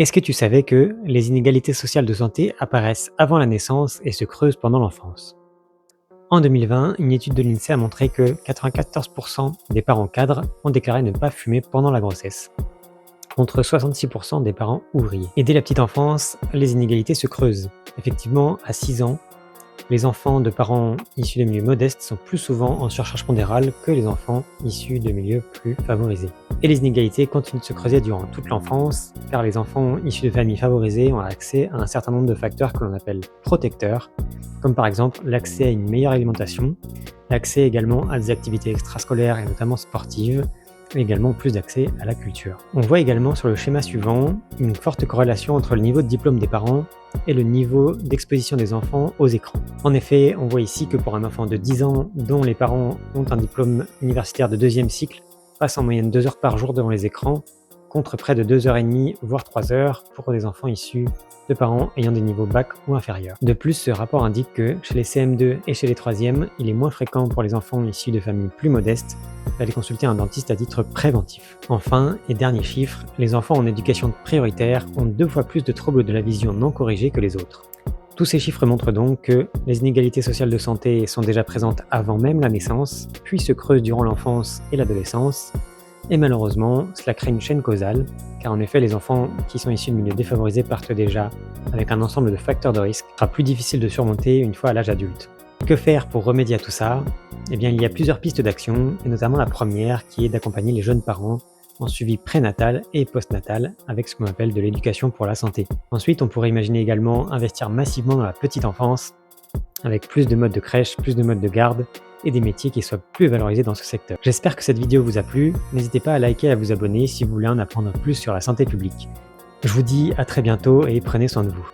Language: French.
Est-ce que tu savais que les inégalités sociales de santé apparaissent avant la naissance et se creusent pendant l'enfance? En 2020, une étude de l'INSEE a montré que 94% des parents cadres ont déclaré ne pas fumer pendant la grossesse, contre 66% des parents ouvriers. Et dès la petite enfance, les inégalités se creusent. Effectivement, à 6 ans, les enfants de parents issus de milieux modestes sont plus souvent en surcharge pondérale que les enfants issus de milieux plus favorisés. Et les inégalités continuent de se creuser durant toute l'enfance, car les enfants issus de familles favorisées ont accès à un certain nombre de facteurs que l'on appelle protecteurs, comme par exemple l'accès à une meilleure alimentation, l'accès également à des activités extrascolaires et notamment sportives, mais également plus d'accès à la culture. On voit également sur le schéma suivant une forte corrélation entre le niveau de diplôme des parents et le niveau d'exposition des enfants aux écrans. En effet, on voit ici que pour un enfant de 10 ans dont les parents ont un diplôme universitaire de 2e cycle, passe en moyenne 2 heures par jour devant les écrans, contre près de 2h30 voire 3 heures pour des enfants issus de parents ayant des niveaux bac ou inférieurs. De plus, ce rapport indique que chez les CM2 et chez les 3e, il est moins fréquent pour les enfants issus de familles plus modestes d'aller consulter un dentiste à titre préventif. Enfin, et dernier chiffre, les enfants en éducation prioritaire ont 2 fois plus de troubles de la vision non corrigés que les autres. Tous ces chiffres montrent donc que les inégalités sociales de santé sont déjà présentes avant même la naissance, puis se creusent durant l'enfance et l'adolescence, et malheureusement, cela crée une chaîne causale, car en effet les enfants qui sont issus de milieux défavorisés partent déjà avec un ensemble de facteurs de risque qui sera plus difficile de surmonter une fois à l'âge adulte. Que faire pour remédier à tout ça? Eh bien, il y a plusieurs pistes d'action, et notamment la première qui est d'accompagner les jeunes parents en suivi prénatal et postnatal avec ce qu'on appelle de l'éducation pour la santé. Ensuite, on pourrait imaginer également investir massivement dans la petite enfance, avec plus de modes de crèche, plus de modes de garde, et des métiers qui soient plus valorisés dans ce secteur. J'espère que cette vidéo vous a plu, n'hésitez pas à liker et à vous abonner si vous voulez en apprendre plus sur la santé publique. Je vous dis à très bientôt et prenez soin de vous.